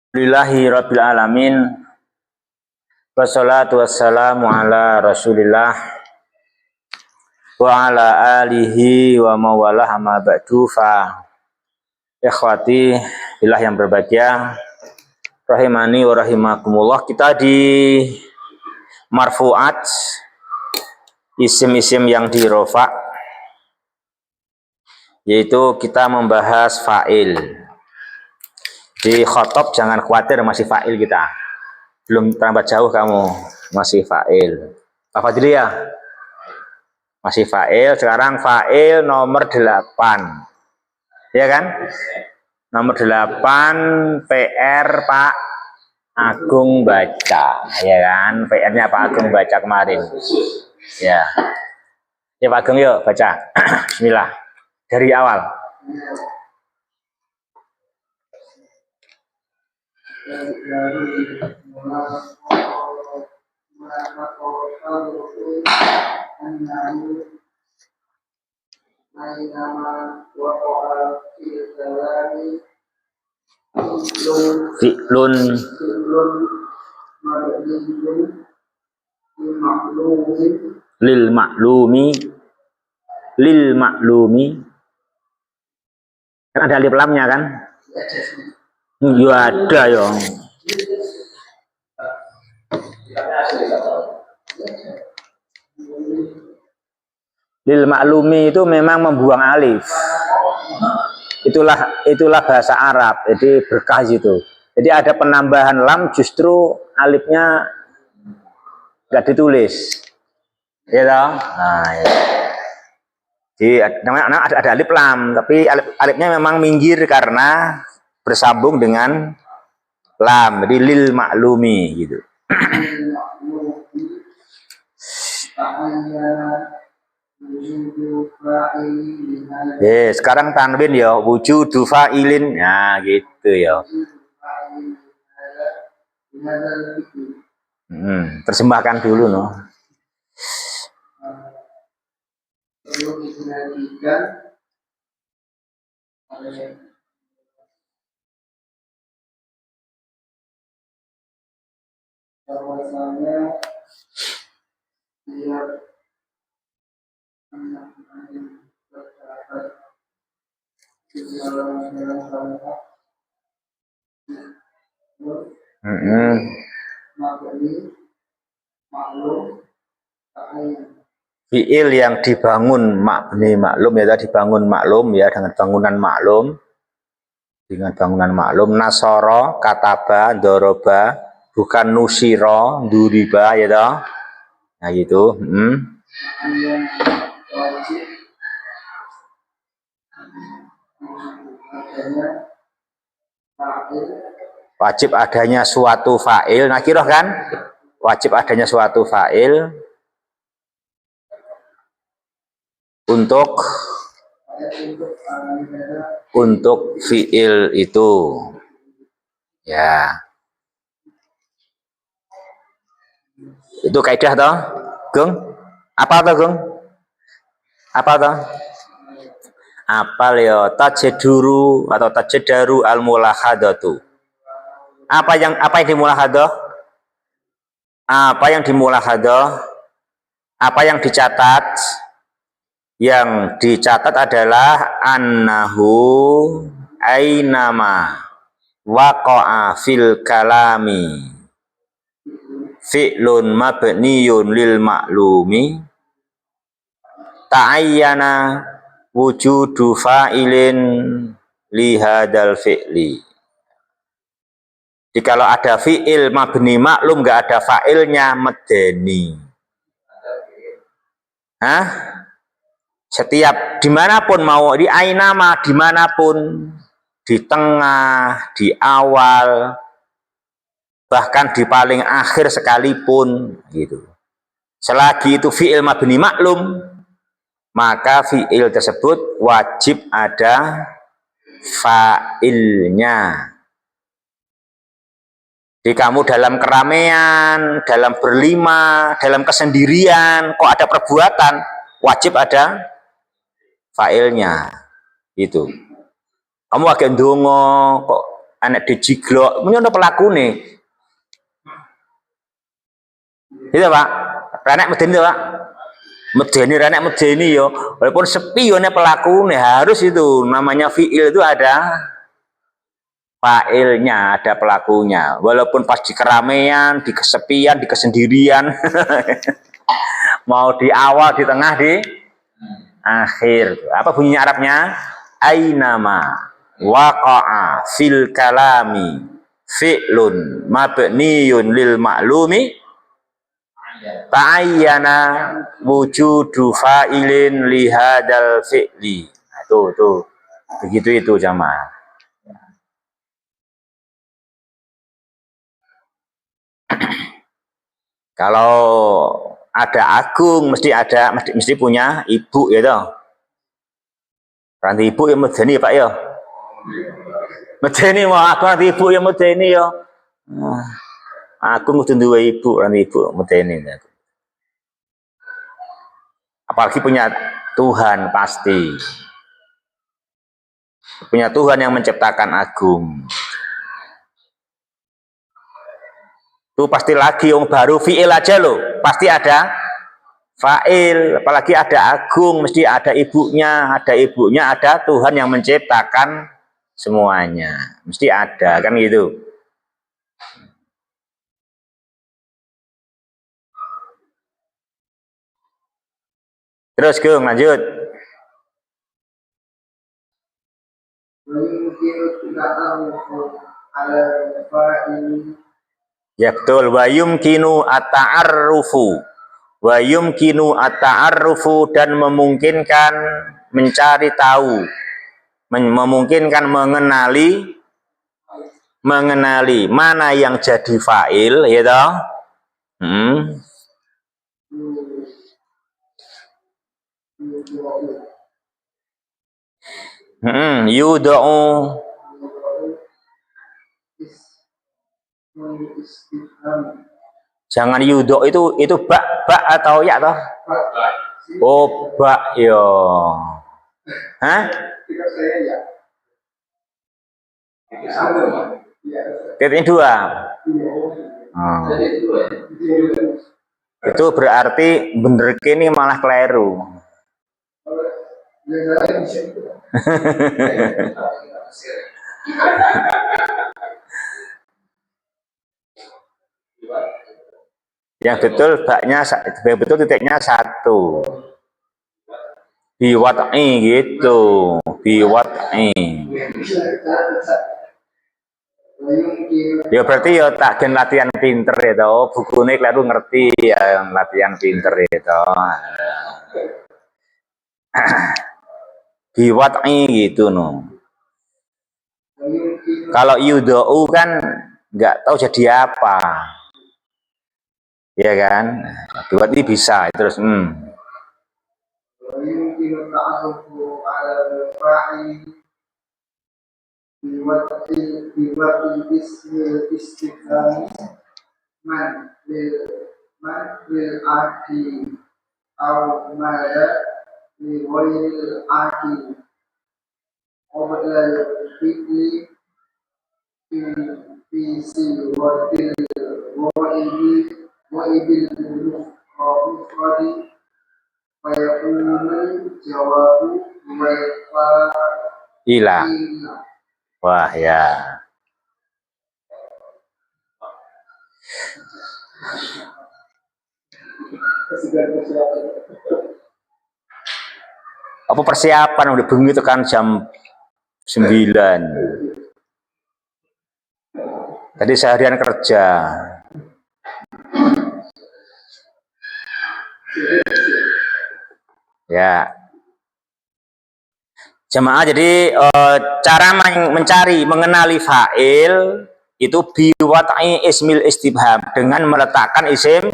Alhamdulillahi rabbil alamin. Wassalatu wassalamu ala Rasulillah wa ala alihi wa mawalah amma ba'du. Fa ikhwati billah yang berbahagia, rahimani wa rahimakumullah. Kita di marfu'at, isim-isim yang dirofa, yaitu kita membahas fa'il. Di khotob jangan khawatir, masih fa'il kita. Belum terlambat jauh kamu, masih fa'il. Pak Fadlia, masih fa'il. Sekarang fa'il nomor 8. Ya kan? Nomor 8 PR Pak Agung baca. Ya kan? PR-nya Pak Agung baca kemarin. Ya. Ya Pak Agung yuk baca. Bismillah. Dari awal. Fi'lun lil maklumi kan ada alif lamnya kan? Ya ada ya. Lil maklumi itu memang membuang alif. Itulah bahasa Arab. Jadi berkah itu. Jadi ada penambahan lam, justru alifnya nggak ditulis. Ya toh? Nah, ya. Jadi ada alif lam, tapi alifnya memang minggir karena bersambung dengan lam. Jadi lil maklumi gitu. Sekarang tanwin ya, wujudu fa'ilin. Nah, gitu ya. Terjemahkan dulu no. Perlu diperhatikan bahwasanya dia fi'il yang dibangun mabni maklum ya, dibangun maklum ya, dengan bangunan maklum. Nasoro, kataba, doroba, bukan nusiro, duriba ya toh. Nah gitu. Wajib adanya suatu fa'il. Nakirah kan? Wajib adanya suatu fa'il untuk fi'il itu. Ya. Itu kaidah toh, Gung? Apa toh, Gung? Apa toh? Apal ya, tajeduru atau tajedaru al-mulahadatu. Apa yang dimulahadah? Apa yang dimulahadah? Apa yang dicatat? Yang dicatat adalah annahu ainama waqa'a fil kalami fi'lun mabniyun lil maklumi ta'ayyana wujudu fa'ilin li hadal fi'li. Jadi kalau ada fi'il mabni maklum nggak ada fa'ilnya, medeni. Hah? Setiap dimanapun, mau di ainama dimanapun, di tengah, di awal, bahkan di paling akhir sekalipun gitu. Selagi itu fi'il mabni maklum, maka fi'il tersebut wajib ada fa'ilnya. Jadi kamu dalam keramaian, dalam berlima, dalam kesendirian, kok ada perbuatan, wajib ada fa'ilnya. Itu. Kamu agak ndonga kok anak dijiglok, ini ono pelakune. Itu Pak, renek medeni itu Pak. Renek medeni yo, walaupun sepi yo pelakune harus itu namanya fiil itu ada fa'ilnya, ada pelakunya. Walaupun pas di keramaian, di kesepian, di kesendirian, mau di awal, di tengah, di akhir. Apa bunyinya Arabnya? Ainama waqa'a fil kalami fi'lun mabniyun lil ma'lumi ta'ayyana wujudu fa'ilin lihadal fi'li. Nah, tuh. Begitu itu jamaah. Kalau ada agung mesti punya ibu ya toh. Ranti ibu yang medeni Pak ya. Medeni mau aku ranti ibu yang medeni ya. Aku kudu duwe ibu, ranti ibu medeni. Apalagi punya Tuhan pasti. Punya Tuhan yang menciptakan agung. Itu pasti lagi yang baru fi'il aja loh, pasti ada fa'il, apalagi ada agung, mesti ada ibunya, ada Tuhan yang menciptakan semuanya, mesti ada, kan gitu. Terus Gung, lanjut. Ya betul, wa yumkinu at-ta'arrufu dan memungkinkan mencari tahu, memungkinkan mengenali mana yang jadi fa'il ya toh. Yudau jangan yudau itu bak atau ya toh? Oh bak yo. Hah? Titik dua. Itu berarti bener kini malah keliru. Yang betul baknya betul titiknya satu. Biwat'i gitu, biwat'i. Ya berarti ya tak gen latihan pinter ya toh, bukune keliru ngerti ya latihan pinter ya toh. Biwat'i gitu no. Kalau yudau kan nggak tahu jadi apa. Ya kan? Biwat'i bisa terus ila. Wah ya. Apa persiapan udah bengi tekan jam 9. Tadi seharian kerja. Ya. Jemaah jadi cara mengenali fa'il itu biwat'i ismil istifham dengan meletakkan isim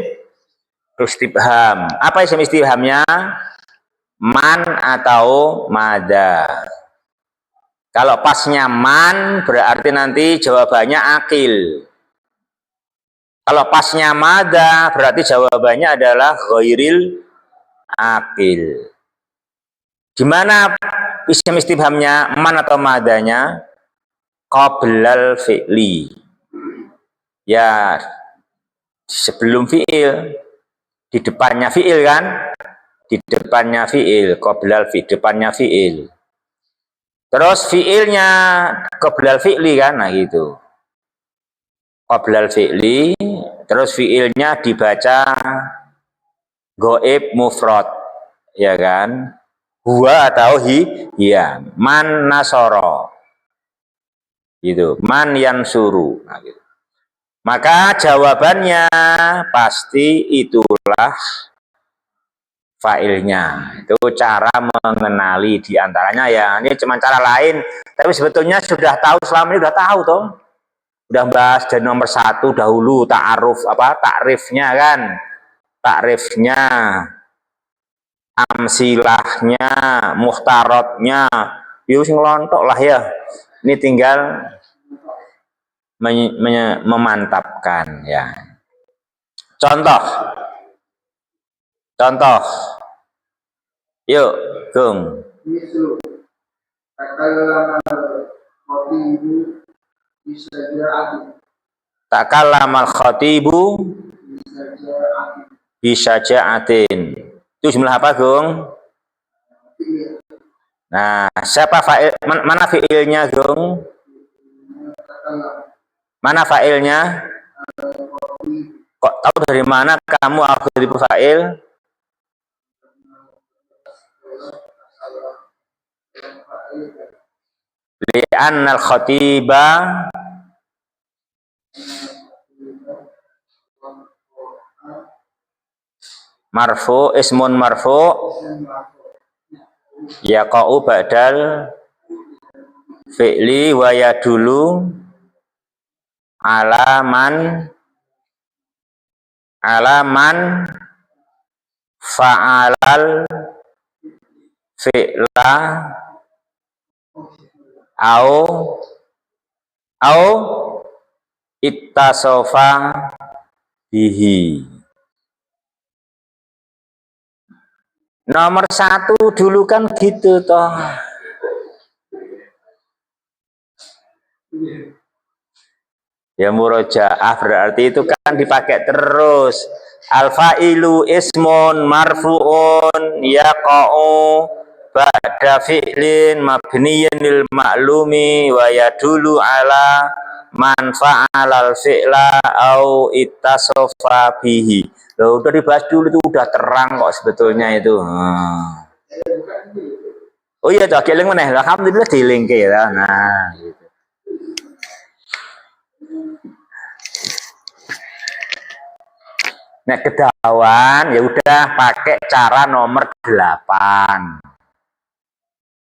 istifham. Apa isim istifhamnya? Man atau mada. Kalau pasnya man berarti nanti jawabannya akil. Kalau pasnya mada berarti jawabannya adalah ghairil akil. Gimana isim istifhamnya man atau madanya? Qoblal fi'li. Ya, sebelum fi'il. Di depannya fi'il kan? Di depannya fi'il. Qoblal fi'il. Depannya fi'il. Terus fi'ilnya qoblal fi'li kan? Nah gitu. Qoblal fi'li. Terus fi'ilnya dibaca goib mufrad. Ya kan? Huwa atau hiya. Man nasoro. Gitu. Man yansuru. Nah, gitu. Maka jawabannya pasti itulah fa'ilnya. Itu cara mengenali diantaranya ya. Ini cuma cara lain. Tapi sebetulnya sudah tahu, selama ini sudah tahu toh. Sudah bahas dari nomor 1 dahulu ta'aruf takrifnya kan. Takrifnya, amsilahnya, muhtarotnya. Yus ngelontok lah ya. Ini tinggal memantapkan ya. Contoh. Yuk, Gung. Takallamal khatibu bisaja'atin. Itu jumlah apa, Gung? Nah, siapa fa'il? Mana fi'ilnya, Gung? Mana fa'ilnya? Kok tahu dari mana kamu al-khatibu fa'il? Li'annal khatiba marfu, ismun marfu yaqa'u ba'dal fi'li wa yadulu alaman fa'alal fi'la au ittasofa bihi. Nomor 1 dulu kan gitu toh. Ya murojaah berarti itu kan dipakai terus. Al-fa'ilu ismun marfu'un yaqa'u ba'da fi'lin mabniyin lil ma'lumi wa yadulu ala man fa'alal fi'la au ittasofa bihi. Loh, udah dibahas dulu, itu udah terang kok sebetulnya itu. Oh iya tuh, keling meneh. Alhamdulillah dilingke ya. Nah, gitu. Nah, kedawan ya udah pakai cara nomor 8.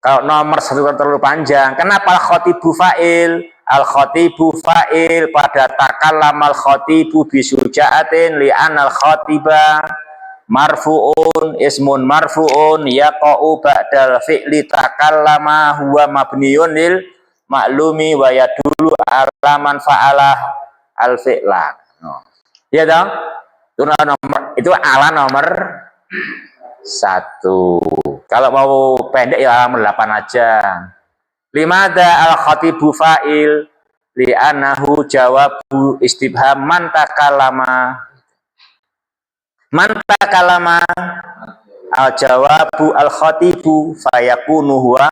Kalau nomor 1 terlalu panjang, kenapa al-khatibu fa'il? Al-khatibu fa'il pada takallamal khatibu bisuja'atin li'an al-khatiba marfu'un ismun marfu'un yaqa'u ba'dal fi'li takallama huwa mabniyun lil maklumi wa yadulu ala man fa'alah al-fi'la. Iya dong? Itu ala nomor 1. Kalau mau pendek ya nomor 8 aja. Limada al-khatibu fa'il li'annahu jawabu istibham man takallama al-jawabu al-khatibu fayakunu huwa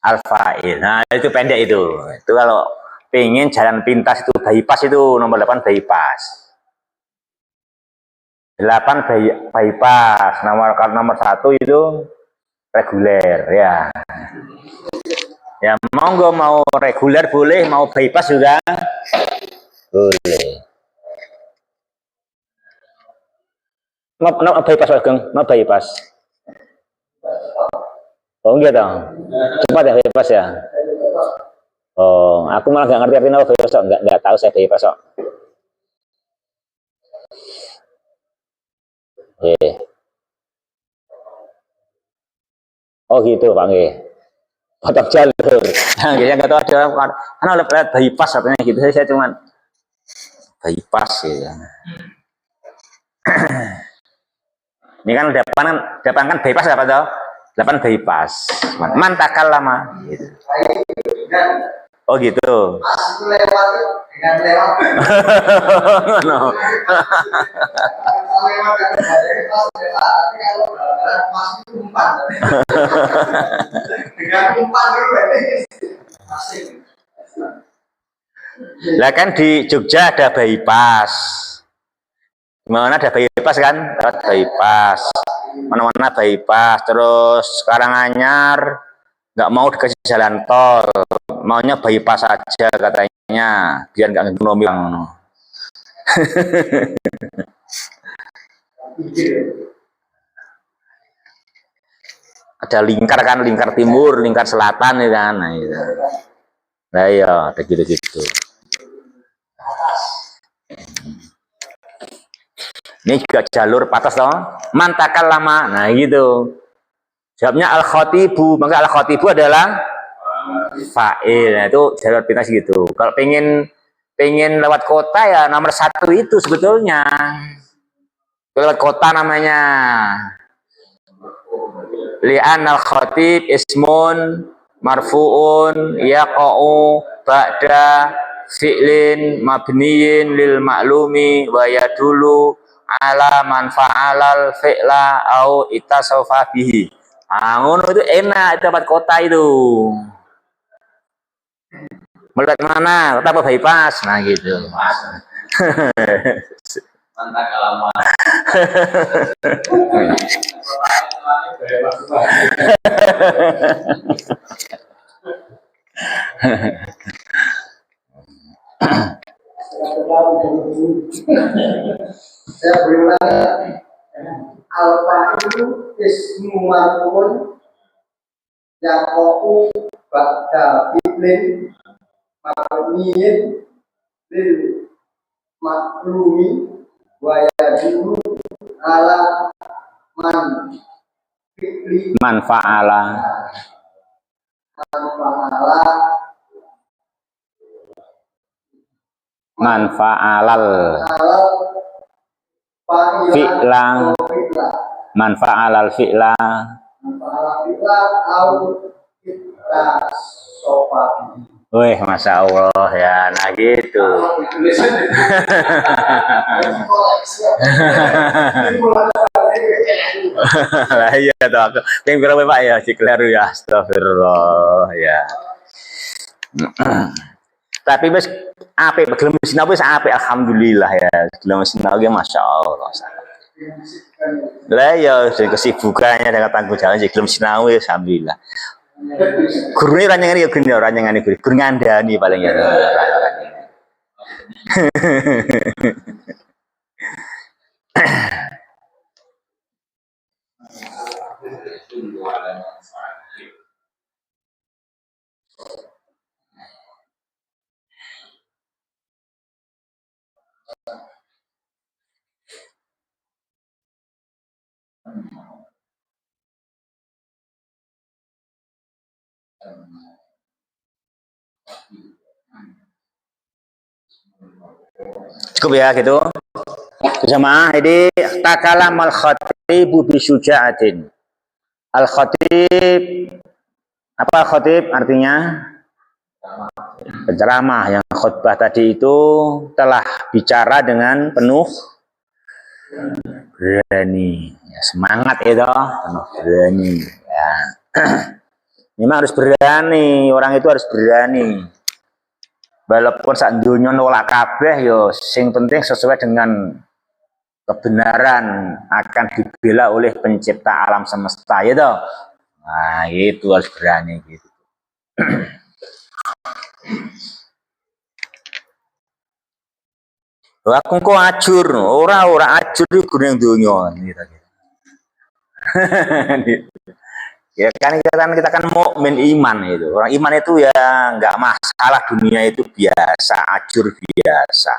al-fa'il. Nah, itu pendek itu. Itu kalau pengen jalan pintas itu bypass, itu nomor 8 bypass. 8 bypass. Nomor 1 itu reguler ya. Ya monggo, mau reguler boleh, mau bypass juga boleh. Mau bypass Ageng, mau bypass. Oh enggak dong. Cepat ya bypass ya. Oh, aku malah nggak ngerti artinya bypass kok. Nggak tahu saya bypass kok. Oh gitu Pak nggih. Potong jalur. Nah, yang nggak tahu ada kan oleh bypass katanya gitu. Saya cuman bypass ya. Ini kan depan kan bypass apa toh? 8 bypass. Man takallama gitu. Oh gitu. Itu lewat dengan lewat. No. Lewat kan pas lewat, tapi kalau pas itu umpan. Dengan umpan dulu asing. Lah kan di Jogja ada bypass. Mana ada bypass kan? Lewat bypass. Mana-mana bypass. Terus Karanganyar nggak mau dikasih jalan tol, maunya bypass aja katanya, biar nggak ekonomi bang. Ada lingkar kan, lingkar timur, lingkar selatan ya kan, nah itu. Nah iya, ada gitu-gitu. Ini juga jalur patas toh, mantakan lama, nah gitu. Jawabnya al-khotibu, maka al-khotibu adalah fa'il. Nah, itu jalur pintas gitu. Kalau pengen lewat kota ya nomor 1 itu sebetulnya. Lewat kota namanya. Li'an al-khatib ismun marfu'un yaqa'u ba'da fi'lin mabniyin lil ma'lumi wa yadulu ala man fa'alal fi'la au itasawfa bihi. Ngono itu enak, itu tempat kota itu. Melihat mana? Kota apa bypass? Nah gitu. Mantap lama. Saya berulang. Alfa itu ismu marfu'un yaqa'u ba'da fi'lin mabniyin lil maklumi wa yadullu ala man fi'li Man fa'ala man fa'alal fi'lang man fa'alal fi'la wih, Masya Allah ya, nah gitu. Lah iya toh aku pengen berapa Pak ya cikleru ya, astagfirullah ya. Tapi wis apik gelem sinau wis apik alhamdulillah ya. Gelem sinau ge masyaallah. Lah ya sing kesibukannya dengan tanggung jawab sih gelem sinau wis alhamdulillah. Gurune ra nyengeni ya gene ora nyengeni guru. Guru ngandani paling ya. Cukup ya gitu. Jamaah ini takalam al khatibu bi syuja'atin. Al khatib apa khatib artinya? Penceramah yang khutbah tadi itu telah bicara dengan penuh berani, ya, semangat itu, penuh berani. Ya. Memang harus berani, orang itu harus berani. Walaupun sak dunia nolak kabeh yo, sing penting sesuai dengan kebenaran akan dibela oleh pencipta alam semesta, ya toh. Nah, itu harus berani gitu. Aku kok ajur, ora ajur iku ning donya gitu. Ya kan kita kan mukmin iman itu. Orang iman itu ya nggak masalah, dunia itu biasa, ajur biasa.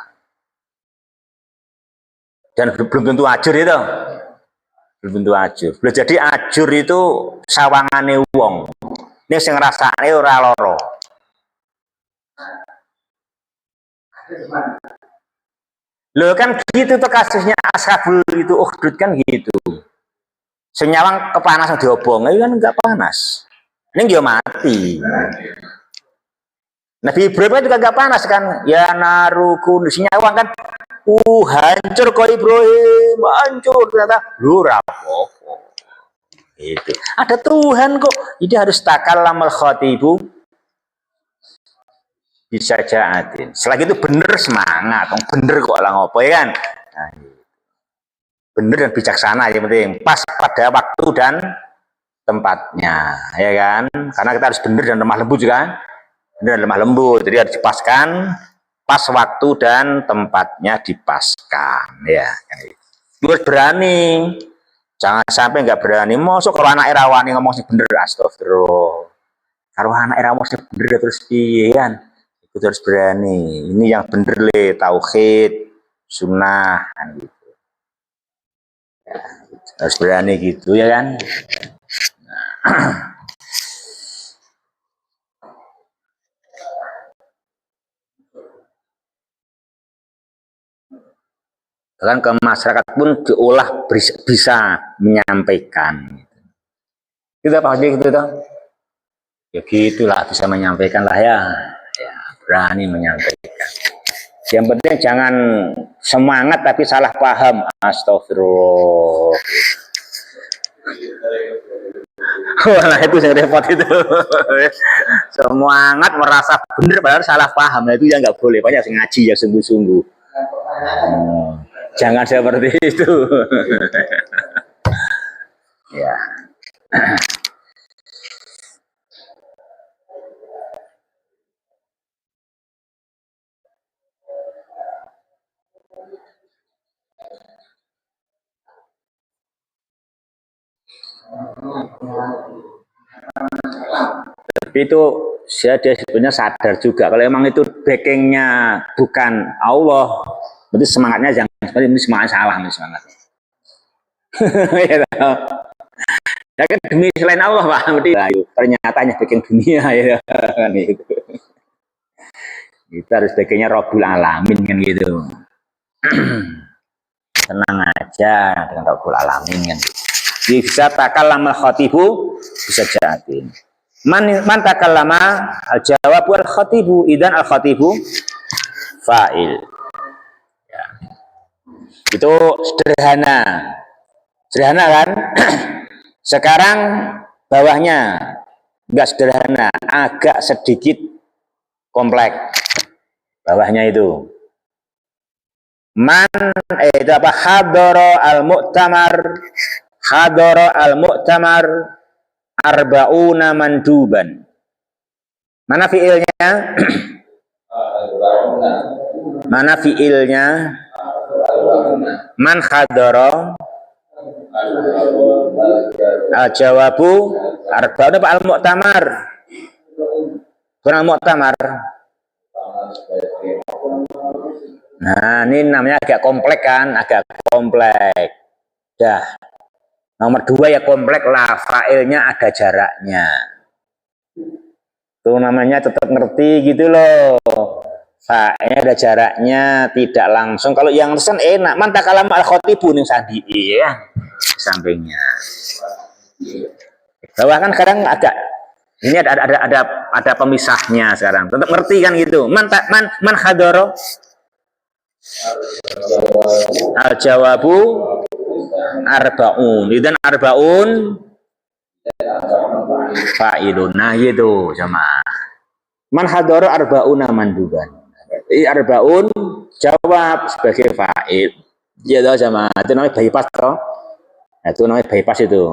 Dan belum tentu ajur itu. Belum tentu ajur. Belum jadi ajur itu sawangane wong. Ini sing ngrasakne ora lara. Loh kan gitu tuh kasusnya Ashabul itu Ukhdud kan gitu. Senyawang kepanasan diobong itu kan enggak panas. Ini dia mati. Nabi Ibrahim kan juga enggak panas kan? Ya narukun senyawang kan hancur kok Ibrahim, hancur ternyata lu rapopo. Itu. Ada Tuhan kok. Jadi harus takallamal khatibu bisa jaatin. Setelah itu bener semangat, bener kok lah ngopo ya kan? Nah, bener dan bijaksana yang penting pas pada waktu dan tempatnya ya kan, karena kita harus bener dan lemah lembut juga kan, bener dan lemah lembut, jadi harus dipaskan pas waktu dan tempatnya dipaskan ya kan. Harus berani, jangan sampai nggak berani. Mosok kalau anak rawani ngomong sih bener, astagfirullah. Kalau anak rawani sih bener terus iya kan, itu harus berani. Ini yang bener le, tauhid sunnah kan gitu. Ya, harus berani gitu ya kan. Bahkan ke masyarakat pun diolah bisa menyampaikan. Kita Pak Haji gitu toh. Ya gitulah, bisa menyampaikan lah ya. Ya, berani menyampaikan. Yang penting jangan semangat tapi salah paham. Astagfirullah. Wah, itu yang repot itu. Semangat merasa benar padahal salah paham. Nah, itu yang nggak boleh. Banyak ngaji ya sungguh-sungguh. Jangan seperti itu. Ya. Tapi itu dia sebenarnya sadar juga kalau emang itu backingnya bukan Allah, berarti semangatnya jangan seperti ini, semangat salah nih semangat. Ya kan demi selain Allah Pak, ternyata hanya backing dunia ya kan itu. Kita harus backingnya Rabbul Alamin kan gitu. Tenang aja dengan Rabbul Alamin kan. Bisa takallamal khatibu bisa jaatin. Man takallama al jawab wal khatibu idan al khatibu fa'il. Ya. Itu sederhana. Sederhana kan? Sekarang bawahnya enggak sederhana, agak sedikit kompleks. Bawahnya itu. Man itu apa? Hadara al-mu'tamar arba'una manduban. Mana fiilnya? Mana fiilnya? Man hadara al-jawabu arba'una al-mu'tamar. Kurang mu'tamar. Nah, ini namanya agak kompleks kan, agak kompleks. Dah. Nomor 2 ya kompleks lah, failnya ada jaraknya. Itu namanya tetap ngerti gitu loh. Failnya ada jaraknya, tidak langsung. Kalau yang langsung enak, man takalam al khotibu nih sandi ya, sampingnya. Bawah kan sekarang agak ini ada pemisahnya sekarang. Tetap ngerti kan gitu. Man hadoro al jawabu arbaun. Dan arbaun fa'ilun. Nah gitu sama. Man hadoro arbauna manduban. Arbaun jawab sebagai fa'il. Ya tahu sama. Itu namanya bypass toh. Nah, itu namanya bypass itu.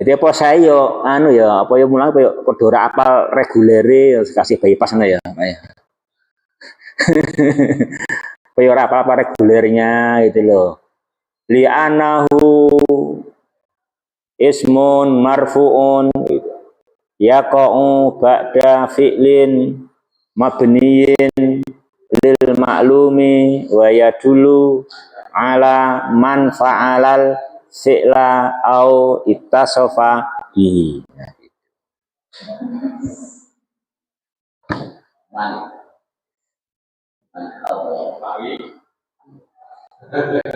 Jadi apa saya anu ya, apa ya mulai apa ya kodora apal regulere kasih bypass ya. Apa ya apa regulernya gitu loh. Li'anahu ismun marfu'un yaqa'u ba'da fi'lin mabniyin lil ma'lumi wa yadulu ala man fa'alal fi'la au ittasofa bihi.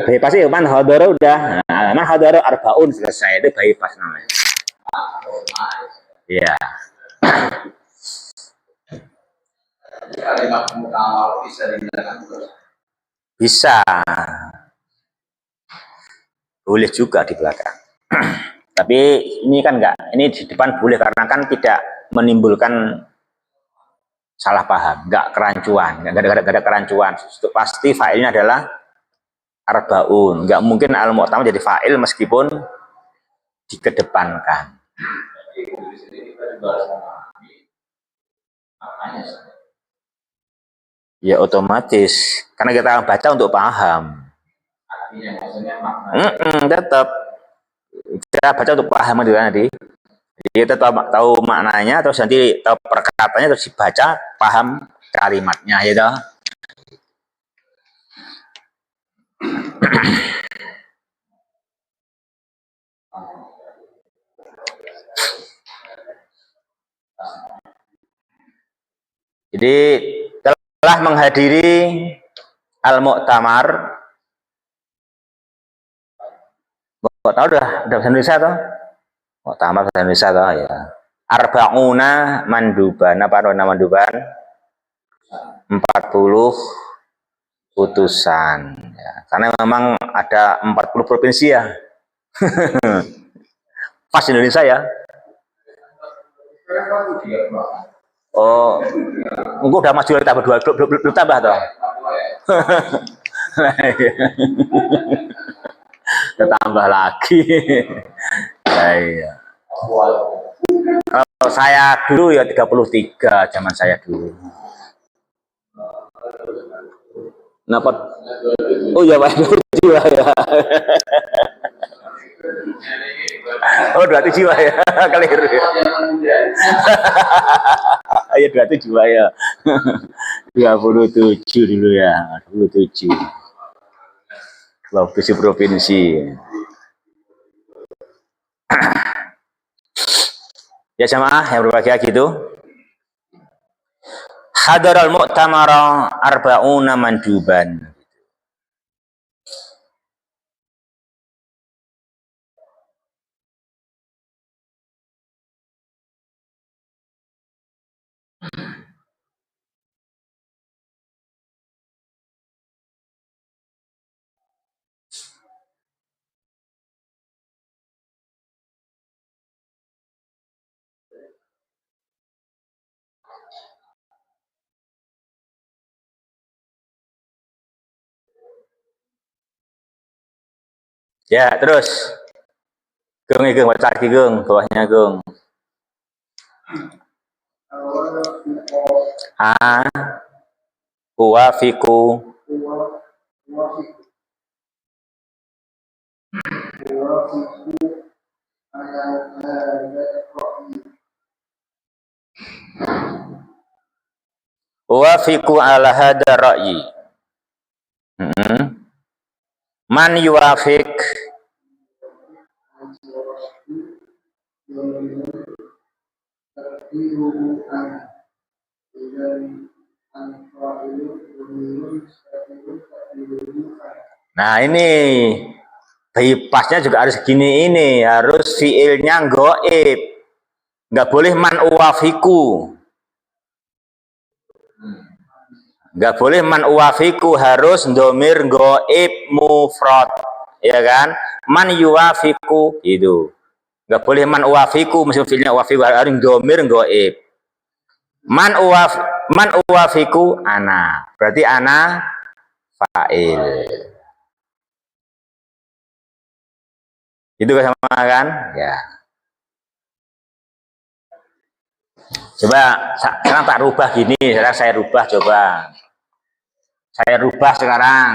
Bypass itu man hadara udah. Nah, man hadara arbaun selesai, itu bypass namanya. Iya. Bisa. Boleh juga di belakang. Tapi ini kan enggak, ini di depan boleh karena kan tidak menimbulkan salah paham, enggak kerancuan, enggak ada kerancuan. Pasti fa'ilnya adalah arbaun. Enggak mungkin al-mu'tamar jadi fa'il meskipun dikedepankan. Ya otomatis karena kita baca untuk paham. Tetap kita baca untuk paham itu nanti. Jadi kita tahu maknanya, terus nanti tahu perkataannya, terus dibaca, paham kalimatnya, ya toh. Jadi telah menghadiri al-mu'tamar. Kok tahu udah bahasa Indonesia toh? Mu'tamar bahasa Indonesia toh ya. Arba'una manduban, apa nama manduban? 40 putusan. Ya, karena memang ada 40 provinsi ya. Pas Indonesia ya. Oh, engkau udah maju tambah dua, belum tambah toh? Tambah lagi. Ya, iya. Kalau saya dulu ya 33 zaman saya dulu. Kenapa? Oh ya Pak, 27 ya. Oh 27 ya, keliru ya. Ya 27 ya. 27 dulu ya, 27. 27 provinsi. Ya jamaah yang berbahagia gitu. Hadaral mu'tamara arba'una manduban. Ya, terus. Gung, baca lagi Gung, bawahnya Gung. A uwafiku uwafiku ala hada ra'yi. Man yuwafik Nah ini bypassnya juga harus gini, ini harus fiilnya goib, nggak boleh man uwafiku, nggak boleh man uwafiku, harus domir goib mufrad, ya kan? Man yuwafiku itu nggak boleh man uwafiku, mesti fiilnya uwafiku harus domir goib. Man uwafiku ana, berarti ana fa'il. Itu sama kan? Ya. Coba sekarang tak rubah gini, sekarang saya rubah coba. Saya rubah sekarang.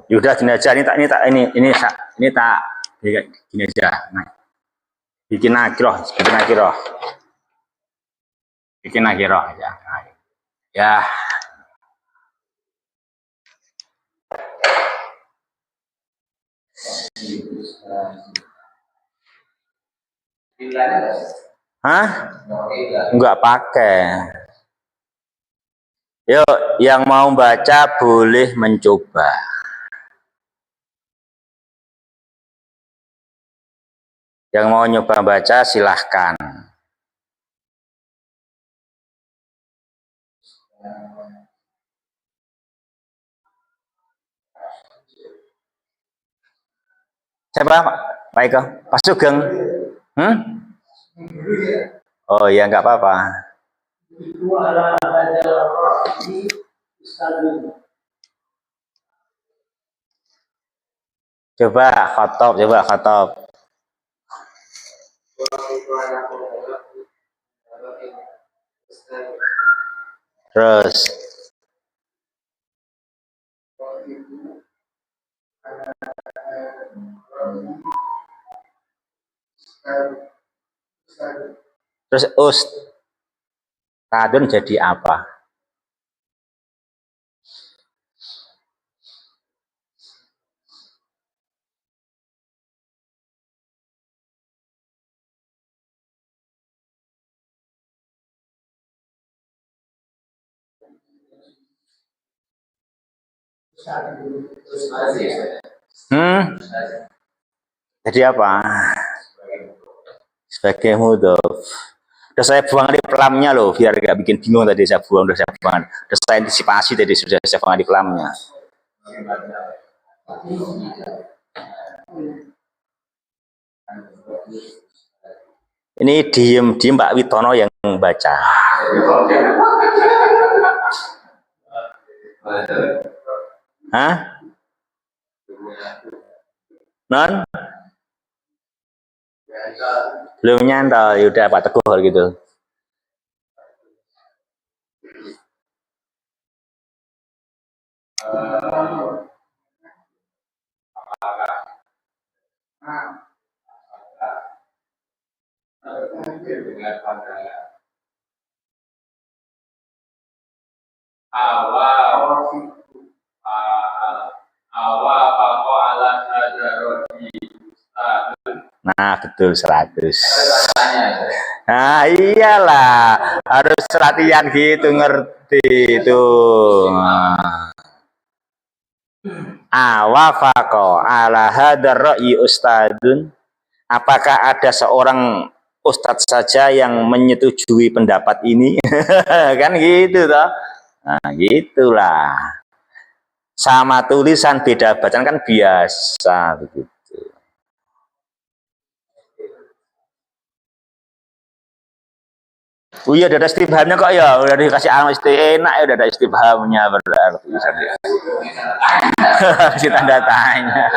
Yaudah gini aja, ini tak gini aja. Nah, bikin nakroh aja. Nah, ya. Hah? Enggak pakai. Yuk, yang mau baca boleh mencoba. Yang mau nyoba baca silahkan. Siapa? Pak Eko? Pak Sugeng? Oh ya, nggak apa-apa. Coba khotob. Terus ustadun jadi apa? Jadi apa? Sebagai mudhof. Udah saya buang di pelamnya loh, biar gak bikin bingung tadi saya buang, udah saya antisipasi tadi, sudah saya buang di pelamnya. Ini diem Pak Witono yang baca. Hah? Non? Belum nyantol, yaudah Pak Teguh gitu. Nah, betul 100. Nah, iyalah, harus latihan gitu, ngerti itu. Awafaqo ala hadar ra'yi ustadun. Apakah ada seorang ustadz saja yang menyetujui pendapat ini? Kan gitu toh. Nah, gitulah. Sama tulisan beda bacaan kan biasa begitu. Oh iya, udah ada istifhamnya kok ya, udah dikasih enak ya, udah ada istifhamnya berarti. Kasih tanda tanya.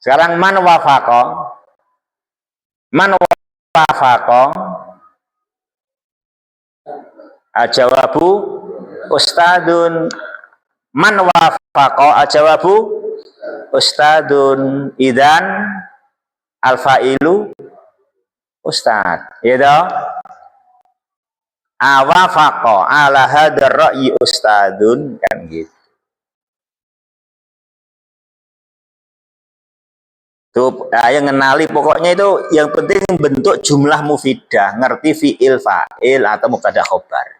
Sekarang man wafaqo jawabu ustadun. Man wafaqo jawabu ustadun idan al-fa'ilu ustad, ya toh? Awafaqo ala hadar ra'yi ustadun, kan gitu. Tuh, yang ngenali pokoknya itu yang penting bentuk jumlah mufidah, ngerti fi'il fa'il atau mubtada khobar.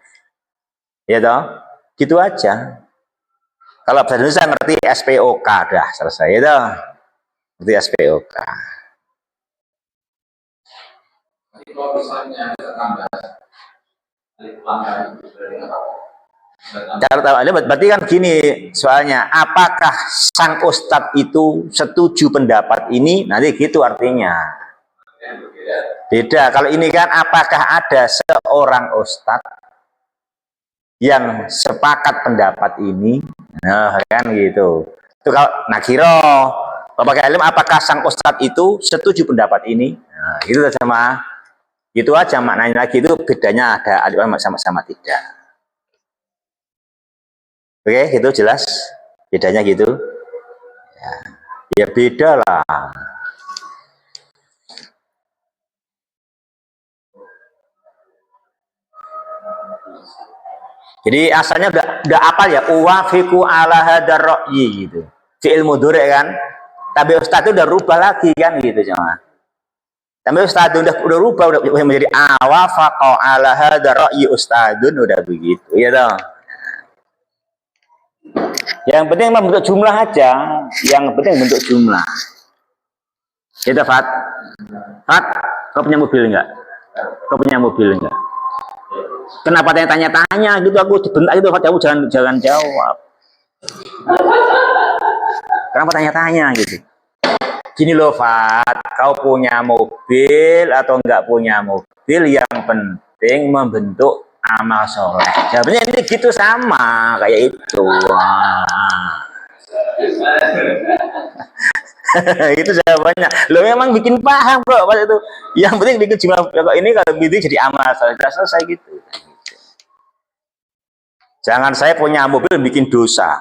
Ya toh? Gitu aja. Kalau bahasa Indonesia ngerti SPOK, dah selesai ya toh. Ngerti SPOK. Cara tahu, berarti kan gini soalnya, apakah sang ustadz itu setuju pendapat ini? Nanti gitu artinya. Beda. Kalau ini kan, apakah ada seorang ustadz yang sepakat pendapat ini? Nah, kan gitu. Itu kalau nakiro. Kalau pakai ilmu, apakah sang ustadz itu setuju pendapat ini? Nah, gitu sama. Itu aja maknanya, lagi itu bedanya ada alif lam sama tidak. Oke, gitu jelas bedanya gitu. Ya beda lah. Jadi asalnya udah apa ya? Uwafiku ala hadar ra'yi gitu. Fi'il mudhari kan. Tapi Ustaz itu udah rubah lagi kan gitu cuma. Tapi Ustaz udah rubah udah menjadi awafaqa ala hadar ra'yi Ustadun udah begitu. Ya toh. Yang penting membentuk jumlah aja. Yang penting bentuk jumlah. Kita Fat. Fat, kau punya mobil enggak? Kau punya mobil enggak? Kenapa tanya-tanya gitu, aku dibentak gitu, kamu jangan jawab. Kenapa tanya-tanya gitu? Gini loh Fat, kau punya mobil atau enggak punya mobil, yang penting membentuk amal soleh. Jawabannya ini gitu sama kayak itu. Itu jawabannya. Lo memang bikin paham bro pas itu. Yang penting bikin jumlah ini, kalau gitu jadi amal soleh. Selesai gitu. Jangan saya punya mobil bikin dosa.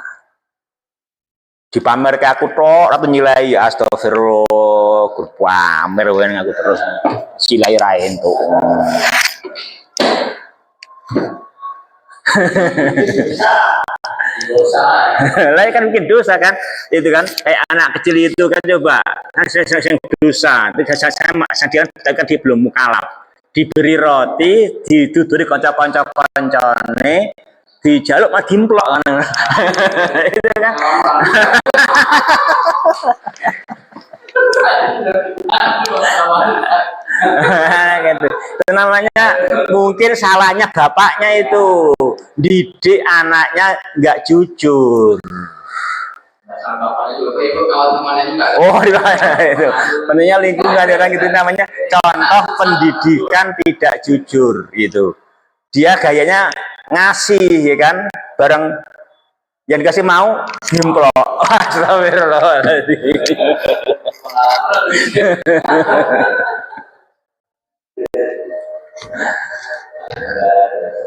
Dipamer ke aku tok atau nilai astagfirullah, pamer kan aku terus silai rain tuh. Lain kan bikin dosa kan, itu kan kayak anak kecil itu kan, coba yang dosa itu saya kan dia belum mukalaf, diberi roti diduduri konco-konco koncone, dijaluk mah dimplok kan. Itu kan. Gitu. Itu namanya mungkin salahnya bapaknya itu didik anaknya nggak jujur. Oh itu pentingnya lingkungan orang itu, namanya contoh pendidikan tidak jujur gitu. Dia gayanya ngasih ya kan, bareng yang dikasih mau dimplok. Astagfirullahaladzim.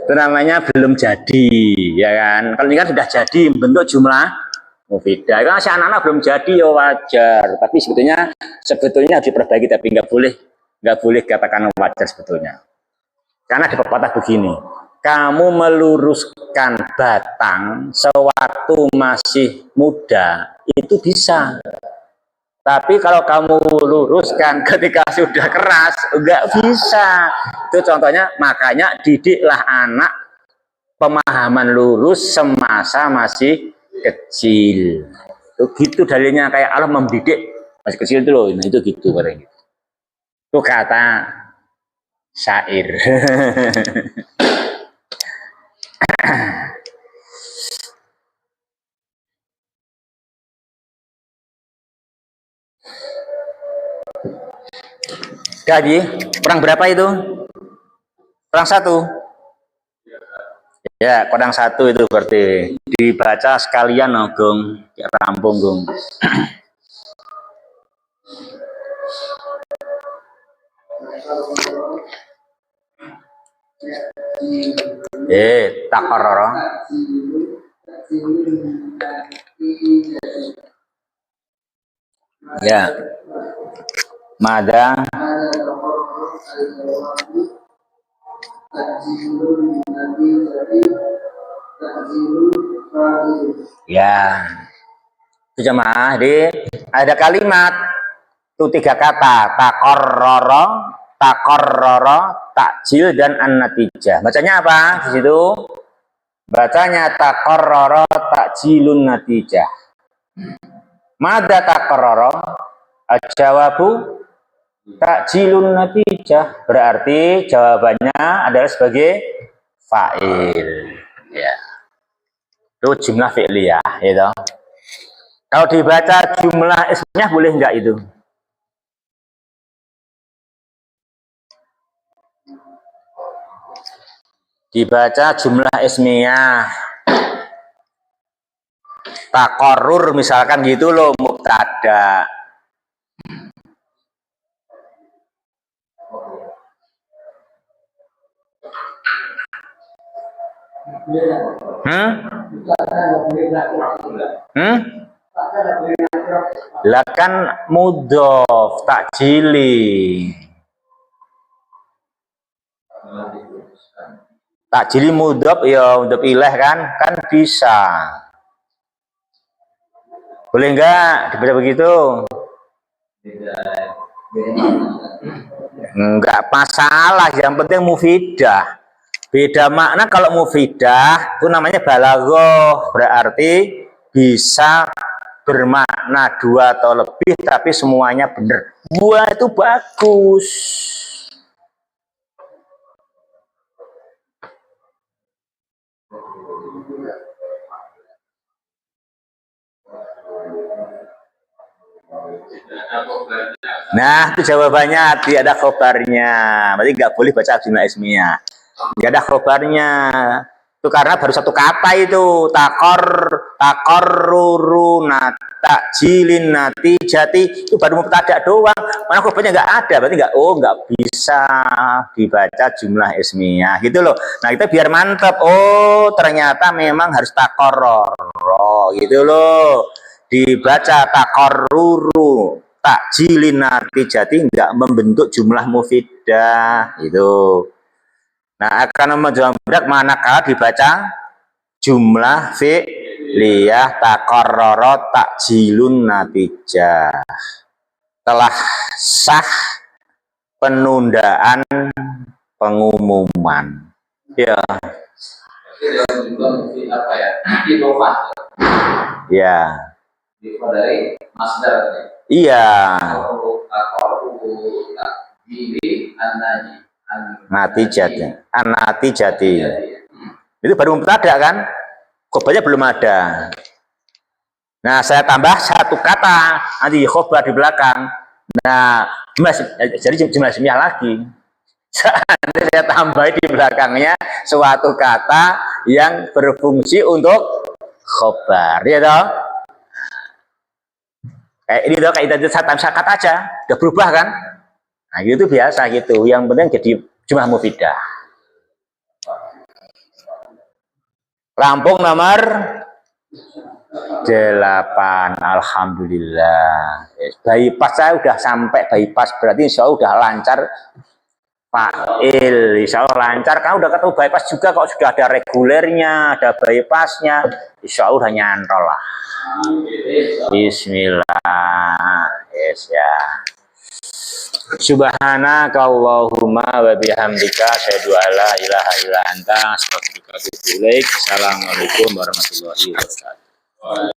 Itu namanya belum jadi ya kan. Kalau ini kan sudah jadi bentuk jumlah mufidah. Kan si anak-anak belum jadi ya wajar, tapi sebetulnya harus diperbaiki, tapi nggak boleh katakan wajar sebetulnya. Karena di pepatah begini, kamu meluruskan batang sewaktu masih muda itu bisa. Tapi kalau kamu luruskan ketika sudah keras, enggak bisa. Itu contohnya, makanya didiklah anak pemahaman lurus semasa masih kecil. Itu gitu dalilnya, kayak Allah mendidik masih kecil itu loh, itu gitu katanya. Itu kata syair. Gaji perang berapa itu? Perang 1. Ya, perang 1 itu berarti dibaca sekalian no, Gong. Ya, rampung, Gong. Takarrara. Ya. Mada ya. Itu jemaah, di ada kalimat itu 3 kata, takorroro, takjil, dan an-natijah. Bacanya apa di situ? Bacanya takorroro takjilun natijah. Mada takorroro, jawabu takjilun natijah, berarti jawabannya adalah sebagai fa'il. Ya. Itu jumlah fi'liyah, gitu. Kalau dibaca jumlah ismiyah boleh enggak itu? Dibaca jumlah ismiyah. Takorur misalkan gitu loh, mubtada. Hmm? Hmm? Lah kan mudhof takjili. Takjili mudhof ya mudhof ilaih kan bisa. Boleh enggak dibaca begitu? Enggak masalah, yang penting mufidah. Beda makna kalau mufidah itu namanya balaghah, berarti bisa bermakna dua atau lebih tapi semuanya benar. Wah, itu bagus. Nah, itu jawabannya tidak ada khobarnya. Berarti nggak boleh baca jumlah ismiyah. Nggak ada khobarnya. Itu karena baru satu kata itu takor ruru nata jilin nati jati itu baru mubtada doang. Mana khobarnya nggak ada, berarti nggak bisa dibaca jumlah ismiyah gitu loh. Nah kita biar mantep. Oh ternyata memang harus takoror gitu loh. Dibaca takoruru takjilin natijati nggak membentuk jumlah mufidah itu. Nah akan menjawab manakala dibaca jumlah fi'liyah takorroro takjilun natijah telah sah penundaan pengumuman ya. Apa ya? Ya. Dari masdar. Iya. Natijati. Itu baru mubtada kan? Khobarnya belum ada. Nah, saya tambah satu kata nanti khobar di belakang. Nah, jadi jumlah ismiyah lagi. Nanti saya tambah di belakangnya suatu kata yang berfungsi untuk khobar, ya toh? Ini tuh kayak itu saya kata aja, udah berubah kan? Nah, itu biasa gitu. Yang penting jadi jumlah mufidah. Rampung nomor 8. Alhamdulillah. Bypass saya udah sampai bypass, berarti insya Allah udah lancar fa'il. Insya Allah lancar. Kan udah ketemu bypass juga kok, sudah ada regulernya, ada bypassnya. Insya Allah udah nyantol lah. Bismillah. Yes ya. Subhanaka Allahumma wa bihamdika asyhadu an la ilaha illa anta astaghfiruka wa atubu ilaik. Assalamualaikum warahmatullahi wabarakatuh.